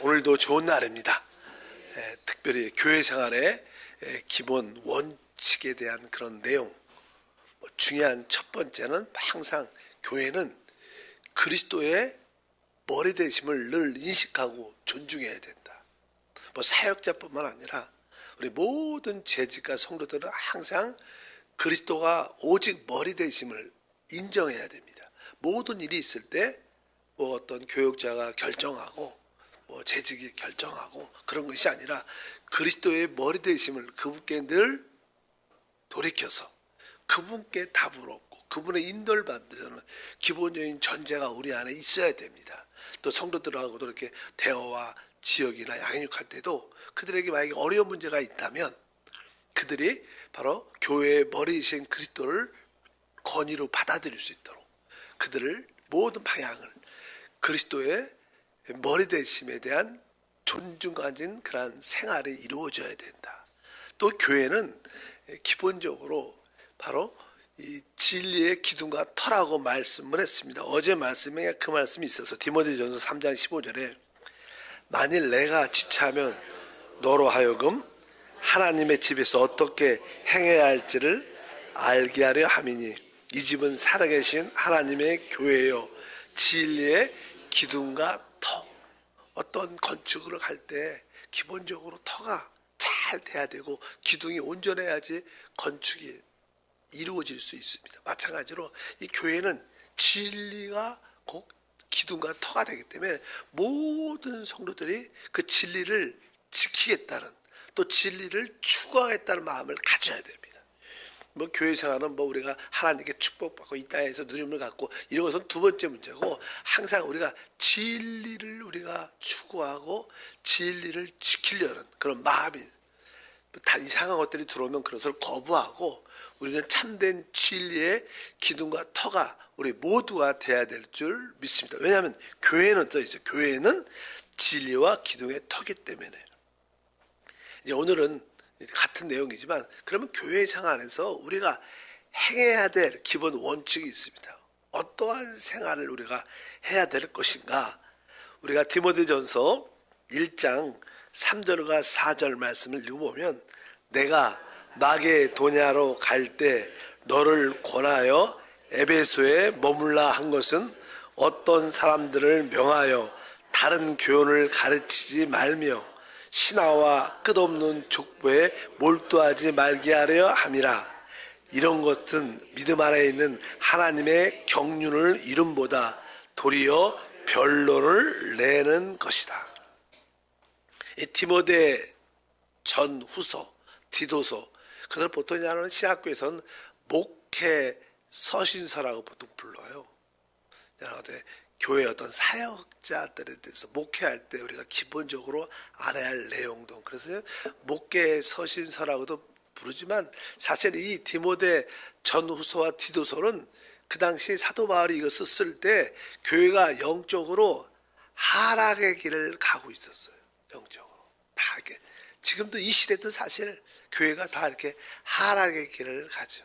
오늘도 좋은 날입니다. 특별히 교회 생활의 기본 원칙에 대한 그런 내용, 중요한 첫 번째는 항상 교회는 그리스도의 머리 되심을 늘 인식하고 존중해야 된다. 사역자뿐만 아니라 우리 모든 재직과 성도들은 항상 그리스도가 오직 머리 되심을 인정해야 됩니다. 모든 일이 있을 때 어떤 교육자가 결정하고 재직이 결정하고 그런 것이 아니라 그리스도의 머리 되심을 그분께 늘 돌이켜서 그분께 답을 얻고 그분의 인도를 받으려는 기본적인 전제가 우리 안에 있어야 됩니다. 또 성도들하고도 이렇게 대화와 지역이나 양육할 때도 그들에게 만약에 어려운 문제가 있다면 그들이 바로 교회의 머리이신 그리스도를 권위로 받아들일 수 있도록 그들을 모든 방향을 그리스도의 머리 되심에 대한 존중 가진 그러한 생활이 이루어져야 된다. 또 교회는 기본적으로 바로 이 진리의 기둥과 터라고 말씀을 했습니다. 어제 말씀에 그 말씀이 있어서 디모데전서 3장 15절에 만일 내가 지체하면 너로 하여금 하나님의 집에서 어떻게 행해야 할지를 알게 하려 함이니 이 집은 살아계신 하나님의 교회요 진리의 기둥과 터. 어떤 건축을 할 때 기본적으로 터가 잘 돼야 되고 기둥이 온전해야지 건축이 이루어질 수 있습니다. 마찬가지로 이 교회는 진리가 꼭 기둥과 터가 되기 때문에 모든 성도들이 그 진리를 지키겠다는 또 진리를 추구하겠다는 마음을 가져야 됩니다. 교회 생활은 우리가 하나님께 축복받고 이 땅에서 누림을 갖고 이런 것은 두 번째 문제고 항상 우리가 진리를 우리가 추구하고 진리를 지키려는 그런 마음이 다 이상한 것들이 들어오면 그것을 거부하고 우리는 참된 진리의 기둥과 터가 우리 모두가 돼야 될 줄 믿습니다. 왜냐하면 교회는 교회는 진리와 기둥의 터기 때문에 이제 오늘은 같은 내용이지만 그러면 교회 생활에서 우리가 행해야 될 기본 원칙이 있습니다. 어떠한 생활을 우리가 해야 될 것인가? 우리가 디모데전서 1장 3절과 4절 말씀을 읽어보면 내가 마게도냐로 갈 때 너를 권하여 에베소에 머물라 한 것은 어떤 사람들을 명하여 다른 교훈을 가르치지 말며 신하와 끝없는 족보에 몰두하지 말게 하려 함이라. 이런 것은 믿음 안에 있는 하나님의 경륜을 이름보다 도리어 변론을 내는 것이다. 이 디모데 전후서, 디도서, 그걸 보통 신학교에서는 목회 서신서라고 보통 불러요. 교회 어떤 사역자들에 대해서 목회할 때 우리가 기본적으로 알아야 할 내용도 그래서 목회 서신서라고도 부르지만 사실 이 디모데 전후서와 디도서는 그 당시 사도 바울이 이것을 쓸 때 교회가 영적으로 하락의 길을 가고 있었어요. 영적으로 다 이렇게 지금도 이 시대도 사실 교회가 다 이렇게 하락의 길을 가죠.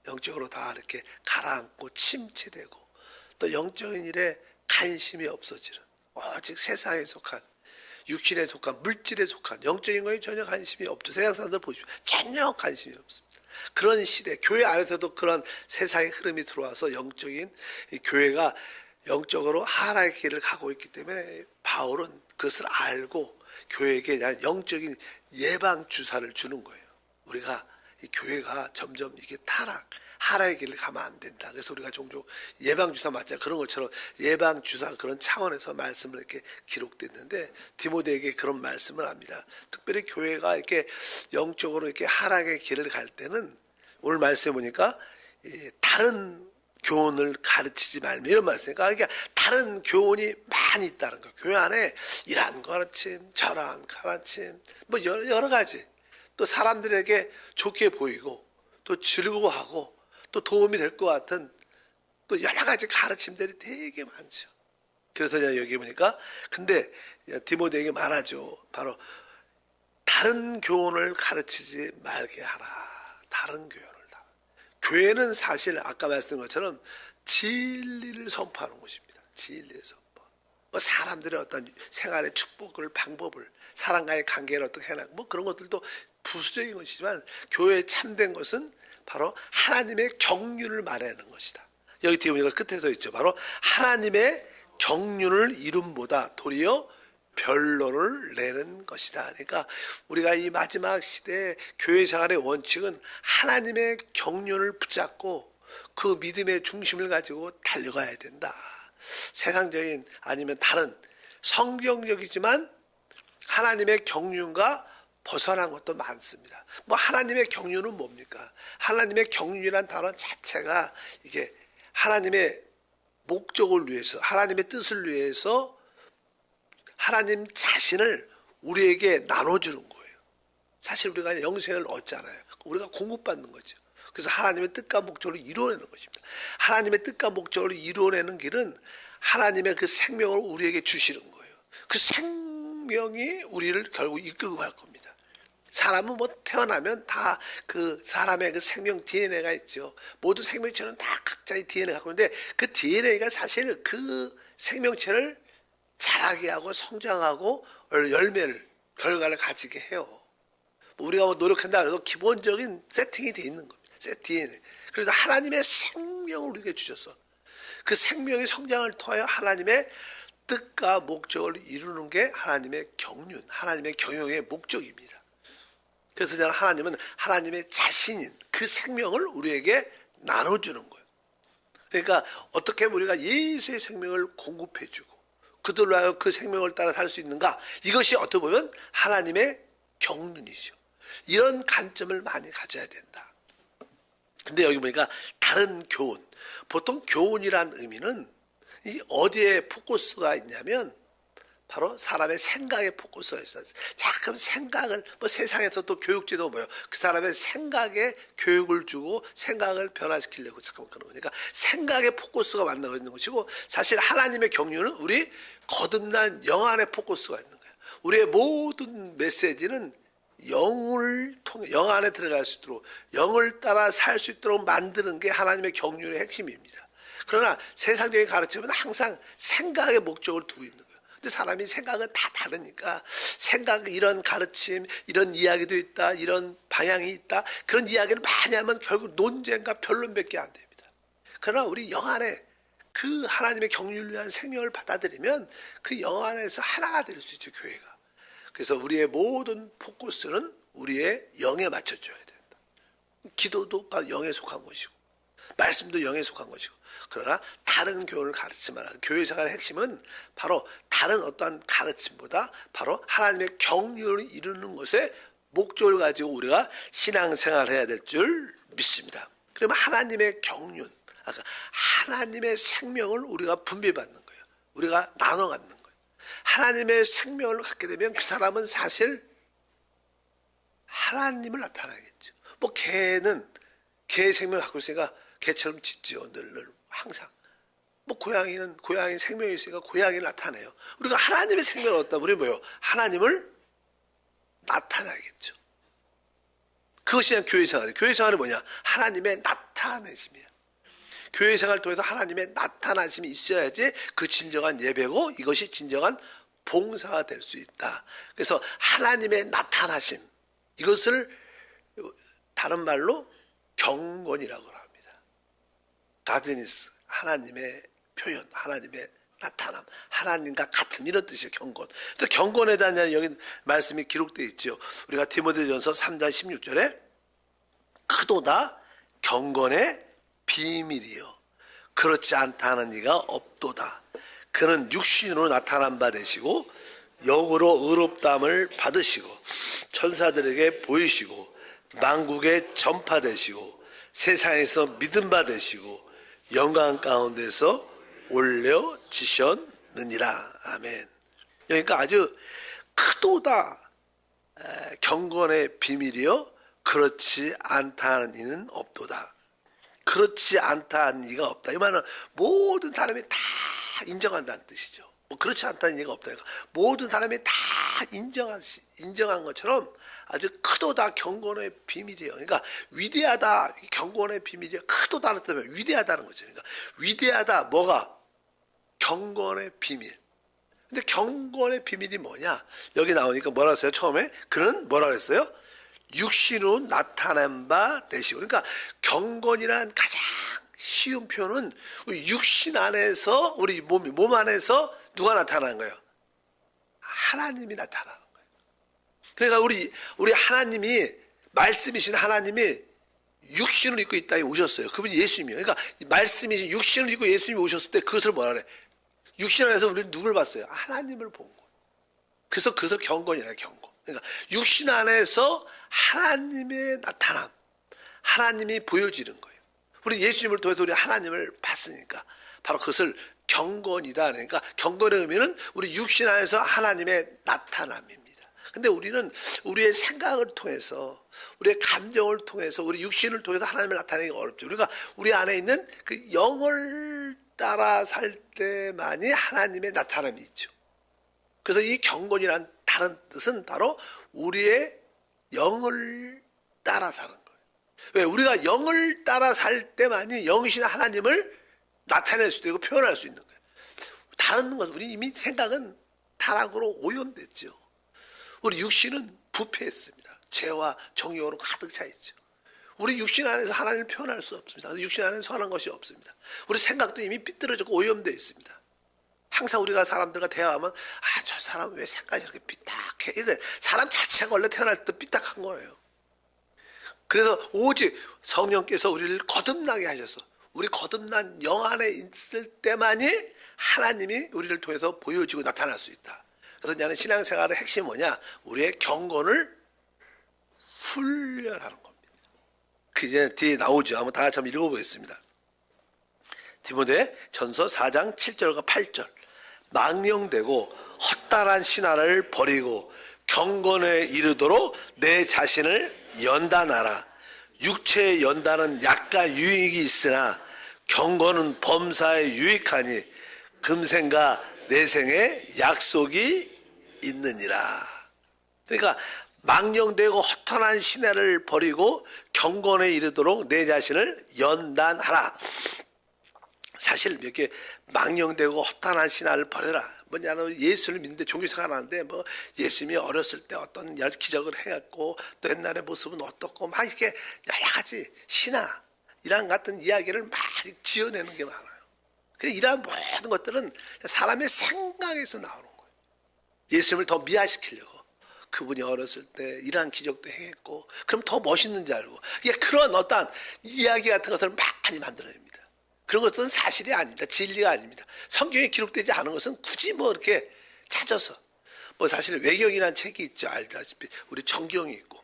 영적으로 다 이렇게 가라앉고 침체되고 또 영적인 일에 관심이 없어지는 오직 세상에 속한 육신에 속한 물질에 속한 영적인 것에 전혀 관심이 없죠. 세상 사람들 보십시오. 전혀 관심이 없습니다. 그런 시대 교회 안에서도 그런 세상의 흐름이 들어와서 영적인 교회가 영적으로 하락의 길을 가고 있기 때문에 바울은 그것을 알고 교회에게 영적인 예방 주사를 주는 거예요. 우리가 이 교회가 점점 이게 하락의 길을 가면 안 된다. 그래서 우리가 종종 예방주사 맞자 그런 것처럼 예방주사 그런 차원에서 말씀을 이렇게 기록됐는데 디모데에게 그런 말씀을 합니다. 특별히 교회가 이렇게 영적으로 이렇게 하락의 길을 갈 때는 오늘 말씀해 보니까 다른 교훈을 가르치지 말며 이런 말씀이니까 그러니까 다른 교훈이 많이 있다는 거예요. 교회 안에 이러한 가르침, 저러한 가르침, 여러 가지 또 사람들에게 좋게 보이고 또 즐거워하고 또 도움이 될 것 같은 또 여러 가지 가르침들이 되게 많죠. 그래서 여기 보니까 근데 디모데에게 말하죠. 바로 다른 교훈을 가르치지 말게 하라. 다른 교훈을 다. 교회는 사실 아까 말씀드린 것처럼 진리를 선포하는 곳입니다. 진리를 선포. 뭐 사람들의 어떤 생활의 축복을 방법을 사람과의 관계를 어떻게 해나 뭐 그런 것들도 부수적인 것이지만 교회에 참된 것은 바로 하나님의 경륜을 말하는 것이다. 여기 뒤에 보니까 끝에 서 있죠. 바로 하나님의 경륜을 이룸보다 도리어 변로를 내는 것이다. 그러니까 우리가 이 마지막 시대의 교회 생활의 원칙은 하나님의 경륜을 붙잡고 그 믿음의 중심을 가지고 달려가야 된다. 세상적인 아니면 다른 성경적이지만 하나님의 경륜과 벗어난 것도 많습니다. 뭐 하나님의 경륜은 뭡니까? 하나님의 경륜이란 단어 자체가 이게 하나님의 목적을 위해서 하나님의 뜻을 위해서 하나님 자신을 우리에게 나눠주는 거예요. 사실 우리가 영생을 얻잖아요. 우리가 공급받는 거죠. 그래서 하나님의 뜻과 목적을 이루어내는 것입니다. 하나님의 뜻과 목적을 이루어내는 길은 하나님의 그 생명을 우리에게 주시는 거예요. 그 생명이 우리를 결국 이끌고 갈 겁니다. 사람은 뭐 태어나면 다 그 사람의 그 생명 DNA가 있죠. 모두 생명체는 다 각자의 DNA가 갖고 있는데 그 DNA가 사실 그 생명체를 자라게 하고 성장하고 열매를 결과를 가지게 해요. 우리가 뭐 노력한다 해도 기본적인 세팅이 돼 있는 겁니다. DNA. 그래서 하나님의 생명을 우리에게 주셔서 그 생명의 성장을 통하여 하나님의 뜻과 목적을 이루는 게 하나님의 경륜, 하나님의 경영의 목적입니다. 그래서 저는 하나님은 하나님의 자신인 그 생명을 우리에게 나눠주는 거예요. 그러니까 어떻게 우리가 예수의 생명을 공급해주고 그들로 하여 그 생명을 따라 살 수 있는가? 이것이 어떻게 보면 하나님의 경륜이죠. 이런 관점을 많이 가져야 된다. 근데 여기 보니까 다른 교훈. 보통 교훈이란 의미는 어디에 포커스가 있냐면 바로 사람의 생각에 포커스가 있어요. 자, 그럼 생각을 뭐 세상에서 또 교육제도 뭐예요? 그 사람의 생각에 교육을 주고 생각을 변화시키려고 잠깐만 그런 거니까 생각에 포커스가 만나고 있는 것이고 사실 하나님의 경륜은 우리 거듭난 영 안에 포커스가 있는 거예요. 우리의 모든 메시지는 영을 통해 영 안에 들어갈 수 있도록 영을 따라 살 수 있도록 만드는 게 하나님의 경륜의 핵심입니다. 그러나 세상적인 가르침은 항상 생각의 목적을 두고 있는 거예요. 근데 사람이 생각은 다 다르니까 생각 이런 가르침 이런 이야기도 있다 이런 방향이 있다 그런 이야기를 많이 하면 결국 논쟁과 변론밖에 안 됩니다. 그러나 우리 영 안에 그 하나님의 경륜을 위한 생명을 받아들이면 그 영 안에서 하나가 될 수 있죠. 교회가. 그래서 우리의 모든 포커스는 우리의 영에 맞춰줘야 된다. 기도도 영에 속한 것이고 말씀도 영에 속한 것이고 그러나 다른 교훈을 가르치지 말아야 교회 생활의 핵심은 바로 다른 어떠한 가르침보다 바로 하나님의 경륜을 이루는 것에 목적을 가지고 우리가 신앙생활을 해야 될 줄 믿습니다. 그러면 하나님의 경륜 아까 하나님의 생명을 우리가 분배받는 거예요. 우리가 나눠 갖는 거예요. 하나님의 생명을 갖게 되면 그 사람은 사실 하나님을 나타나겠죠. 뭐 개는 개의 생명을 갖고 있으니까 개처럼 짖죠. 늘 항상. 뭐 고양이는 고양이 생명이 있으니까 고양이를 나타내요. 우리가 하나님의 생명을 얻다 보니 뭐예요? 하나님을 나타나겠죠. 그것이 그냥 교회 생활이에요. 교회 생활은 뭐냐? 하나님의 나타내심이에요. 교회 생활을 통해서 하나님의 나타나심이 있어야지 그 진정한 예배고 이것이 진정한 봉사가 될 수 있다. 그래서 하나님의 나타나심 이것을 다른 말로 경건이라고 합니다. 가드니스 하나님의 표현, 하나님의 나타남, 하나님과 같은 이런 뜻이에요. 경건. 또 경건에 대한 여기 말씀이 기록되어 있죠. 우리가 디모데전서 3장 16절에 크도다 경건의 비밀이요 그렇지 않다 하는 이가 없도다. 그는 육신으로 나타난 바 되시고 영으로 의롭다함을 받으시고 천사들에게 보이시고 만국에 전파되시고 세상에서 믿음 받으시고 영광 가운데서 올려지셨느니라. 아멘. 그러니까 아주 크도다 경건의 비밀이요 그렇지 않다는 이는 없도다. 그렇지 않다는 이가 없다. 이 말은 모든 사람이 다 인정한다는 뜻이죠. 뭐 그렇지 않다는 이가 없다니까. 모든 사람이 다 인정한 것처럼 아주 크도다 경건의 비밀이에요. 그러니까 위대하다 경건의 비밀이에요. 크도다는 뜻은 위대하다는 거죠. 그러니까 위대하다 뭐가 경건의 비밀. 근데 경건의 비밀이 뭐냐? 여기 나오니까 뭐라 했어요? 처음에 그는 뭐라 그랬어요? 육신으로 나타난 바 되시고. 그러니까 경건이란 가장 쉬운 표현은 우리 육신 안에서, 우리 몸 안에서 누가 나타나는 거예요? 하나님이 나타나는 거예요. 그러니까 우리 하나님이, 말씀이신 하나님이 육신을 입고 이 땅에 오셨어요. 그분이 예수님이에요. 그러니까 말씀이신 육신을 입고 예수님이 오셨을 때 그것을 뭐라 그래? 육신 안에서 우리는 누굴 봤어요? 하나님을 본 거예요. 그래서 그것을 경건이라 경건. 그러니까 육신 안에서 하나님의 나타남, 하나님이 보여지는 거예요. 우리 예수님을 통해서 우리 하나님을 봤으니까 바로 그것을 경건이다. 그러니까 경건의 의미는 우리 육신 안에서 하나님의 나타남입니다. 근데 우리는 우리의 생각을 통해서, 우리의 감정을 통해서, 우리 육신을 통해서 하나님을 나타내기가 어렵죠. 우리가 우리 안에 있는 그 영을 따라 살 때만이 하나님의 나타남이 있죠. 그래서 이 경건이란 다른 뜻은 바로 우리의 영을 따라 사는 거예요. 왜? 우리가 영을 따라 살 때만이 영이신 하나님을 나타낼 수도 있고 표현할 수 있는 거예요. 다른 것은 우리 이미 생각은 타락으로 오염됐죠. 우리 육신은 부패했습니다. 죄와 정욕으로 가득 차 있죠. 우리 육신 안에서 하나님을 표현할 수 없습니다. 육신 안에서 선한 것이 없습니다. 우리 생각도 이미 삐뚤어졌고 오염되어 있습니다. 항상 우리가 사람들과 대화하면 저 사람 왜 색깔이 이렇게 삐딱해? 이래. 사람 자체가 원래 태어날 때 삐딱한 거예요. 그래서 오직 성령께서 우리를 거듭나게 하셔서 우리 거듭난 영 안에 있을 때만이 하나님이 우리를 통해서 보여지고 나타날 수 있다. 그래서 나는 신앙생활의 핵심이 뭐냐? 우리의 경건을 훈련하는 겁니다. 그 이제 뒤에 나오죠. 한번 다 같이 한번 읽어보겠습니다. 디모데 전서 4장 7절과 8절. 망령되고 헛다란 신화를 버리고 경건에 이르도록 내 자신을 연단하라. 육체의 연단은 약간 유익이 있으나 경건은 범사에 유익하니 금생과 내생에 약속이 있느니라. 그러니까 망령되고 허탄한 신화를 버리고 경건에 이르도록 내 자신을 연단하라. 사실 이렇게 망령되고 허탄한 신화를 버려라. 뭐냐면 예수를 믿는데 종교생활 하는데 뭐 예수님이 어렸을 때 어떤 기적을 해갖고 또 옛날의 모습은 어떻고 막 이렇게 여러 가지 신화 이런 같은 이야기를 막 지어내는 게 많아요. 이러한 모든 것들은 사람의 생각에서 나오는 거예요. 예수님을 더 미화시키려고. 그분이 어렸을 때 이러한 기적도 행했고 그럼 더 멋있는 줄 알고 그런 어떠한 이야기 같은 것들을 많이 만들어냅니다. 그런 것들은 사실이 아닙니다. 진리가 아닙니다. 성경에 기록되지 않은 것은 굳이 뭐 이렇게 찾아서 뭐 사실 외경이라는 책이 있죠. 알다시피 우리 정경이 있고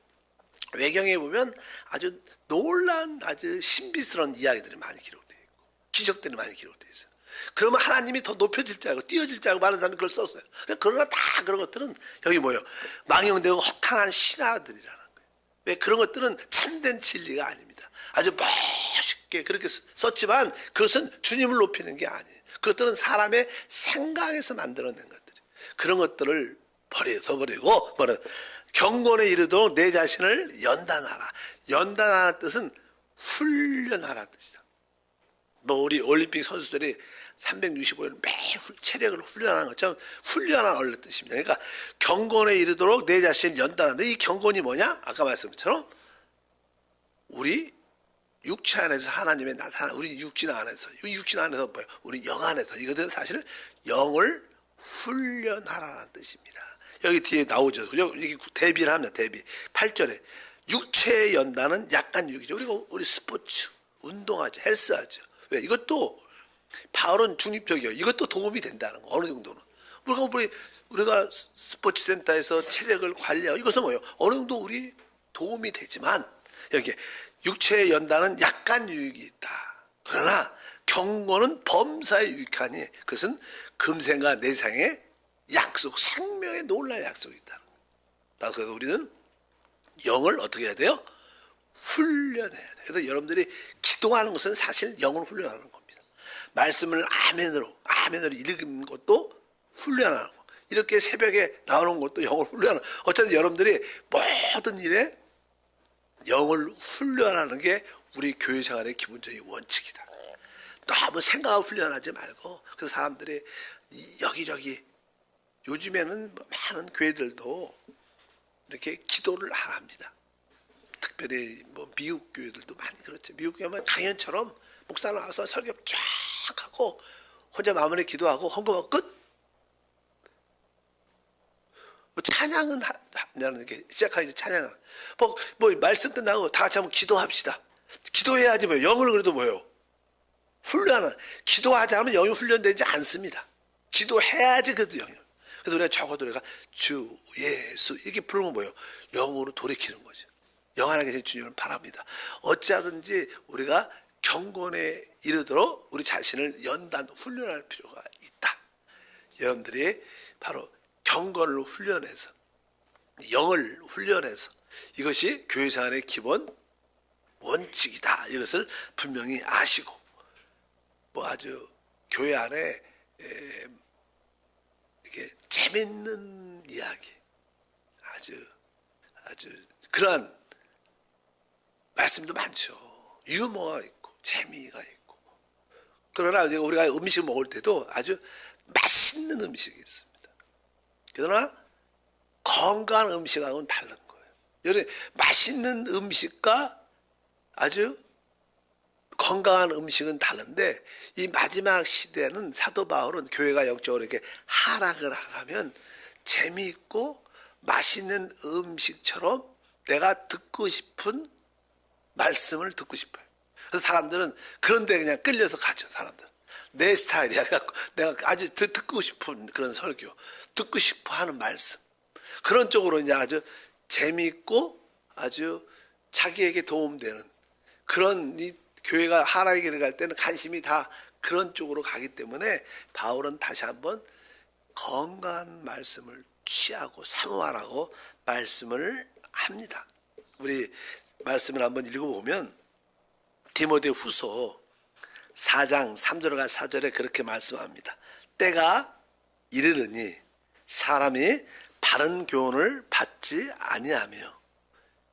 외경에 보면 아주 놀라운 아주 신비스러운 이야기들이 많이 기록되어 있고 기적들이 많이 기록되어 있어요. 그러면 하나님이 더 높여질 줄 알고 띄워질 줄 알고 많은 사람이 그걸 썼어요. 그러나 다 그런 것들은 여기 뭐예요? 망령되고 허탄한 신화들이라는 거예요. 왜? 그런 것들은 참된 진리가 아닙니다. 아주 멋있게 그렇게 썼지만 그것은 주님을 높이는 게 아니에요. 그것들은 사람의 생각에서 만들어낸 것들이에요. 그런 것들을 버리고 경건에 이르도록 내 자신을 연단하라. 연단하는 뜻은 훈련하라는 뜻이다. 뭐 우리 올림픽 선수들이 365일 매일 체력을 훈련하는 것처럼 훈련하는 뜻입니다. 그러니까 경건에 이르도록 내 자신을 연단한다. 이 경건이 뭐냐? 아까 말씀한 것처럼 우리 육체 안에서 하나님의 나타나, 우리 육신 안에서, 이 육신 안에서 뭐예요? 우리 영 안에서. 이것은 사실 영을 훈련하라는 뜻입니다. 여기 뒤에 나오죠. 그죠? 이게 대비를 합니다. 대비. 8절에 육체의 연단은 약간 유익이죠. 우리 스포츠, 운동하죠. 헬스하죠. 왜? 이것도 바울은 중립적이에요. 이것도 도움이 된다는 거. 어느 정도는. 우리가 스포츠 센터에서 체력을 관리하고 이것은 뭐예요? 어느 정도 우리 도움이 되지만 이렇게 육체의 연단은 약간 유익이 있다. 그러나 경건은 범사에 유익하니 그것은 금생과 내생의 약속, 생명의 놀라운 약속이 있다. 그래서 우리는 영을 어떻게 해야 돼요? 훈련해야 돼요. 그래서 여러분들이 기도하는 것은 사실 영을 훈련하는 겁니다. 말씀을 아멘으로 읽는 것도 훈련하는 거. 이렇게 새벽에 나오는 것도 영을 훈련하는. 어쨌든 여러분들이 모든 일에 영을 훈련하는 게 우리 교회 생활의 기본적인 원칙이다. 너무 생각을 훈련하지 말고 그래서 사람들이 여기저기 요즘에는 많은 교회들도 이렇게 기도를 안 합니다. 특별히 미국 교회들도 많이 그렇죠. 미국 교회는 강연처럼 목사 나와서 설교 쫙 하고 혼자 마무리 기도하고 헌금하고 끝. 찬양은 하는 게 시작하기 찬양은 말씀 끝나고 다 같이 한번 기도합시다. 기도해야지 영을 그래도 훈련은 기도하지 않으면 영이 훈련되지 않습니다. 기도해야지 그래도 영이. 그래서 우리가 적어도 우리가 주 예수 이렇게 부르면 영으로 돌이키는 거죠. 영원하게 된 주님을 바랍니다. 어찌하든지 우리가 경건에 이르도록 우리 자신을 연단 훈련할 필요가 있다. 여러분들이 바로 경건을 훈련해서 영을 훈련해서 이것이 교회생활의 기본 원칙이다. 이것을 분명히 아시고 아주 교회 안에 이렇게 재밌는 이야기 아주 그러한 말씀도 많죠. 유머가 있고 재미가 있고. 그러나 우리가 음식을 먹을 때도 아주 맛있는 음식이 있습니다. 그러나 건강한 음식하고는 다른 거예요. 여러분 맛있는 음식과 아주 건강한 음식은 다른데 이 마지막 시대는 사도 바울은 교회가 영적으로 이렇게 하락을 하면 재미있고 맛있는 음식처럼 내가 듣고 싶은 말씀을 듣고 싶어요. 그래서 사람들은 그런데 그냥 끌려서 가죠. 사람들 내 스타일이야. 내가 아주 듣고 싶은 그런 설교, 듣고 싶어하는 말씀 그런 쪽으로 이제 아주 재미있고 아주 자기에게 도움되는 그런 이 교회가 하락의 길을 갈 때는 관심이 다 그런 쪽으로 가기 때문에 바울은 다시 한번 건강한 말씀을 취하고 사모하라고 말씀을 합니다. 우리 말씀을 한번 읽어보면 디모데 후서 4장 3절과 4절에 그렇게 말씀합니다. 때가 이르르니 사람이 바른 교훈을 받지 아니하며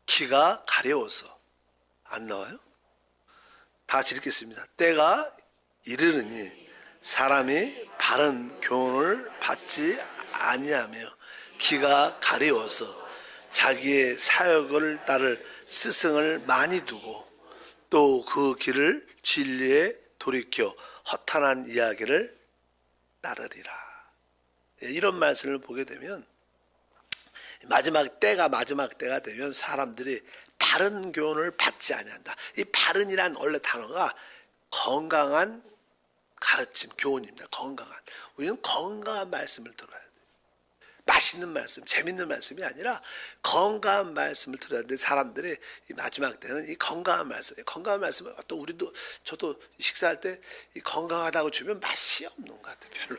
귀가 가려워서. 안 나와요? 다 같이 읽겠습니다. 때가 이르르니 사람이 바른 교훈을 받지 아니하며 귀가 가려워서 자기의 사역을 따를 스승을 많이 두고 또 그 길을 진리에 돌이켜 허탄한 이야기를 따르리라. 이런 말씀을 보게 되면 마지막 때가 되면 사람들이 바른 교훈을 받지 아니한다. 이 바른이란 원래 단어가 건강한 가르침, 교훈입니다. 건강한. 우리는 건강한 말씀을 들어야 돼요. 맛있는 말씀, 재밌는 말씀이 아니라 건강한 말씀을 들어야 되는데 사람들이 이 마지막 때는 이 건강한 말씀을 또 저도 식사할 때 이 건강하다고 주면 맛이 없는 것 같아요. 별로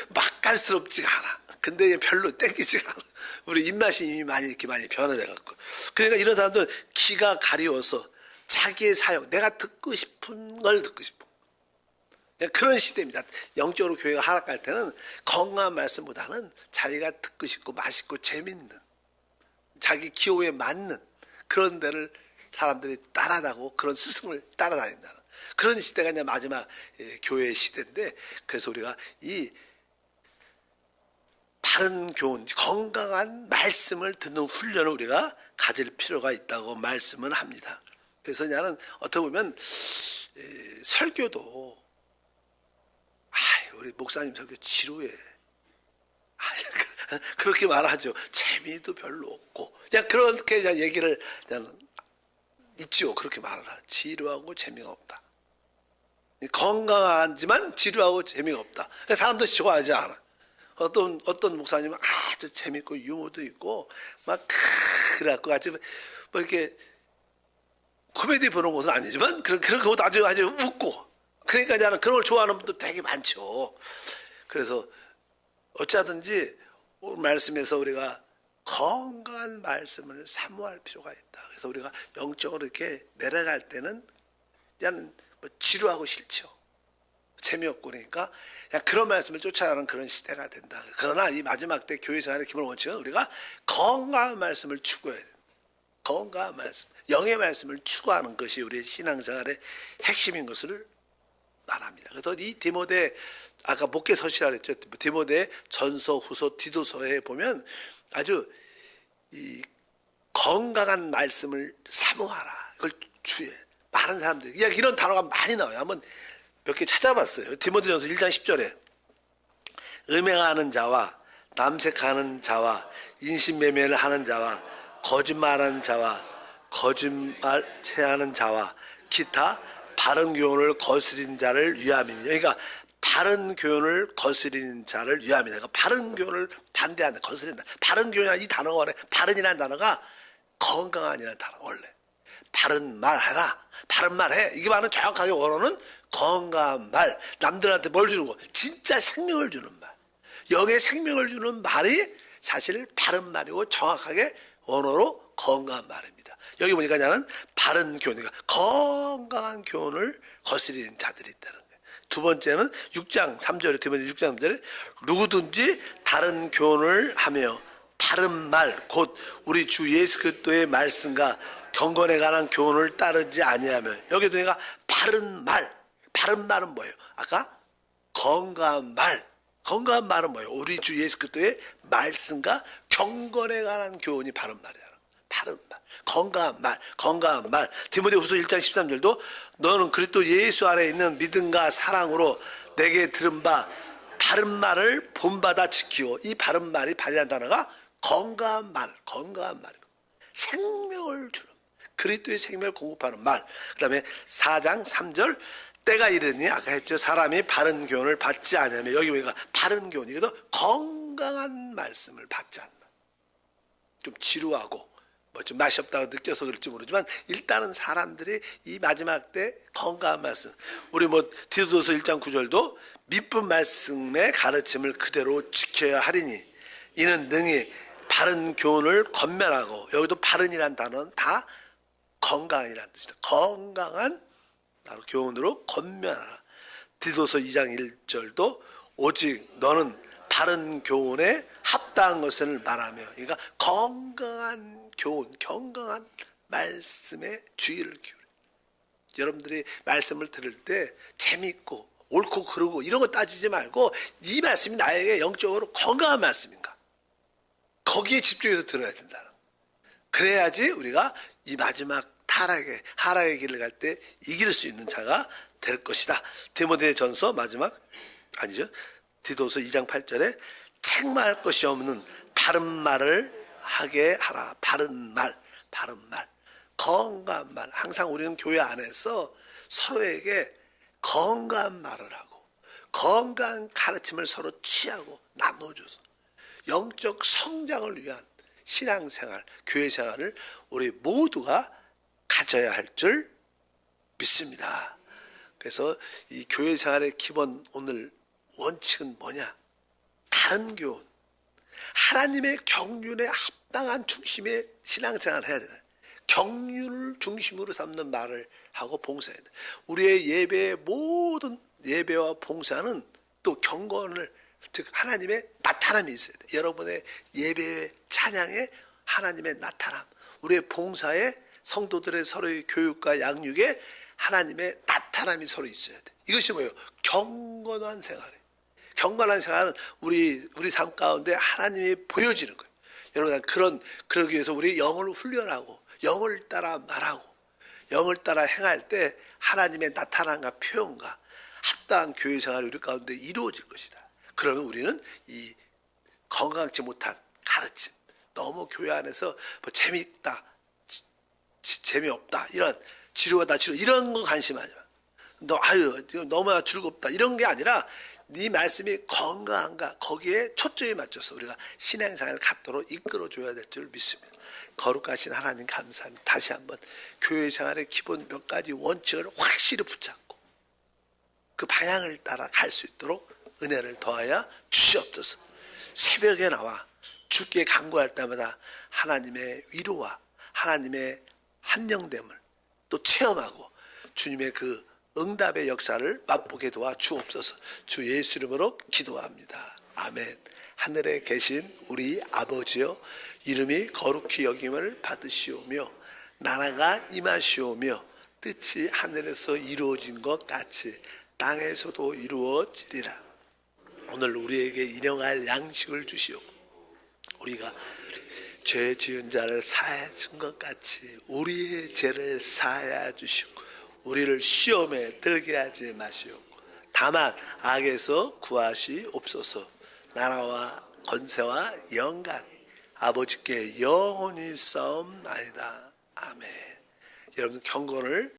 맛깔스럽지가 않아. 근데 별로 땡기지가 않아. 우리 입맛이 이미 많이 변화돼갖고. 그러니까 이런 사람들 귀가 가리워서 자기의 사역, 내가 듣고 싶은 걸 듣고 싶은 그런 시대입니다. 영적으로 교회가 하락할 때는 건강한 말씀보다는 자기가 듣고 싶고 맛있고 재밌는 자기 기호에 맞는 그런 데를 사람들이 따라다고 그런 스승을 따라다닌다는 그런 시대가 이제 마지막 교회의 시대인데 그래서 우리가 이 바른 교훈, 건강한 말씀을 듣는 훈련을 우리가 가질 필요가 있다고 말씀을 합니다. 그래서 나는 어떻게 보면 설교도 우리 목사님 설교 지루해. 그렇게 말하죠. 재미도 별로 없고. 그냥 그렇게 그냥 얘기를 그냥 있죠. 그렇게 말을 하죠. 지루하고 재미가 없다. 건강하지만 지루하고 재미가 없다. 사람들이 좋아하지 않아. 어떤 목사님은 아주 재밌고 유머도 있고 막 그래갖고 아주 이렇게 코미디 보는 것은 아니지만 그런 것도 아주 웃고. 그러니까 나는 그런 걸 좋아하는 분도 되게 많죠. 그래서 어쩌든지 오늘 말씀에서 우리가 건강한 말씀을 사모할 필요가 있다. 그래서 우리가 영적으로 이렇게 내려갈 때는 그냥 지루하고 싫죠. 재미없고 그러니까 그냥 그런 말씀을 쫓아가는 그런 시대가 된다. 그러나 이 마지막 때 교회 생활의 기본 원칙은 우리가 건강한 말씀을 추구해야 된다. 건강한 말씀, 영의 말씀을 추구하는 것이 우리의 신앙생활의 핵심인 것을 말합니다. 그래서 이 디모데 아까 목회서시라 그랬죠. 디모데 전서, 후서, 디도서에 보면 아주 이 건강한 말씀을 사모하라. 이걸 주의 많은 사람들이 이런 단어가 많이 나와요. 한번 몇 개 찾아봤어요. 디모데전서 1장 10절에 음행하는 자와 남색하는 자와 인신매매를 하는 자와 거짓말하는 자와 거짓말 체하는 자와 기타 바른 교훈을 거스린 자를 위함이니. 그러니까 바른 교훈을 거스린 자를 위함이다. 그러니까 바른 교훈을 반대한다. 거스린다. 바른 교훈이라는 이 단어가 원래 바른이라는 단어가 건강한이라는 단어. 원래 바른 말 하라. 바른 말 해. 이게 말은 정확하게 원어는 건강한 말. 남들한테 뭘 주는 거? 진짜 생명을 주는 말. 영의 생명을 주는 말이 사실 바른 말이고 정확하게 원어로 건강한 말입니다. 여기 보니까 나는 바른 교훈, 그러니까 건강한 교훈을 거스리는 자들이 있다는 거예요. 두 번째는 6장 3절에 디모데 6장 3절에 누구든지 다른 교훈을 하며 바른 말 곧 우리 주 예수 그리스도의 말씀과 경건에 관한 교훈을 따르지 아니하며. 여기도 그러니까 바른 말은 뭐예요? 아까 건강한 말. 건강한 말은 뭐예요? 우리 주 예수 그리스도의 말씀과 경건에 관한 교훈이 바른 말이야. 바른 말, 건강한 말. 디모데후서 1장 13절도 너는 그리스도 예수 안에 있는 믿음과 사랑으로 내게 들은 바 바른 말을 본받아 지키고. 이 바른 말이 바르다는 단어가 건강한 말입니다. 생명을 주는 그리스도의 생명을 공급하는 말. 그 다음에 4장 3절 때가 이르니 아까 했죠. 사람이 바른 교훈을 받지 않으면. 여기 보니까 바른 교훈, 이것도 건강한 말씀을 받지 않는다. 좀 지루하고 좀 맛이 없다고 느껴서 그럴지 모르지만 일단은 사람들이 이 마지막 때 건강한 말씀. 우리 디도서 1장 9절도 미쁜 말씀의 가르침을 그대로 지켜야 하리니 이는 능히 바른 교훈을 권면하고. 여기도 바른이란 단어는 다 건강이라는 뜻입니다. 건강한 교훈으로 권면하라. 디도서 2장 1절도 오직 너는 바른 교훈에 합당한 것을 말하며. 그러니까 건강한 교훈, 건강한 말씀에 주의를 기울여. 여러분들이 말씀을 들을 때 재미있고 옳고 그르고 이런 거 따지지 말고 이 말씀이 나에게 영적으로 건강한 말씀인가, 거기에 집중해서 들어야 된다. 그래야지 우리가 이 마지막 하락의 길을 갈 때 이길 수 있는 자가 될 것이다. 디모데전서 마지막 아니죠. 디도서 2장 8절에 책망할 것이 없는 바른 말을 하게 하라. 바른 말, 건강한 말. 항상 우리는 교회 안에서 서로에게 건강한 말을 하고 건강한 가르침을 서로 취하고 나눠줘서 영적 성장을 위한 신앙생활, 교회생활을 우리 모두가 가져야 할 줄 믿습니다. 그래서 이 교회생활의 기본 오늘 원칙은 뭐냐? 다른 교훈, 하나님의 경륜에 합당한 중심의 신앙생활을 해야 되나? 경륜을 중심으로 삼는 말을 하고 봉사해야 돼. 우리의 예배의 모든 예배와 봉사는 또 경건을, 즉 하나님의 나타남이 있어야 돼. 여러분의 예배의 찬양에 하나님의 나타남, 우리의 봉사에 성도들의 서로의 교육과 양육에 하나님의 나타남이 서로 있어야 돼. 이것이 뭐예요? 경건한 생활이에요. 경건한 생활은 우리 삶 가운데 하나님이 보여지는 거예요. 여러분, 그러기 위해서 우리 영을 훈련하고 영을 따라 말하고 영을 따라 행할 때 하나님의 나타남과 표현과 합당한 교회 생활이 우리 가운데 이루어질 것이다. 그러면 우리는 이 건강치 못한 가르침, 너무 교회 안에서 재미있다, 재미없다, 이런 지루하다, 이런 거 관심하지 마. 너무 즐겁다, 이런 게 아니라 네 말씀이 건강한가, 거기에 초점이 맞춰서 우리가 신앙생활을 갖도록 이끌어줘야 될 줄 믿습니다. 거룩하신 하나님 감사합니다. 다시 한번 교회 생활의 기본 몇 가지 원칙을 확실히 붙잡고 그 방향을 따라 갈 수 있도록 은혜를 더하여 주시옵소서. 새벽에 나와 주께 간구할 때마다 하나님의 위로와 하나님의 한영됨을 또 체험하고 주님의 그 응답의 역사를 맛보게 도와 주옵소서. 주 예수 이름으로 기도합니다. 아멘. 하늘에 계신 우리 아버지여, 이름이 거룩히 여김을 받으시오며 나라가 임하시오며 뜻이 하늘에서 이루어진 것 같이 땅에서도 이루어지리라. 오늘 우리에게 일용할 양식을 주시오. 우리가 죄 지은 자를 사하여 준 것 같이 우리의 죄를 사하여 주시고 우리를 시험에 들게 하지 마시오. 다만 악에서 구하시옵소서. 나라와 권세와 영광이 아버지께 영원히 싸움나이다. 아멘. 여러분 경건을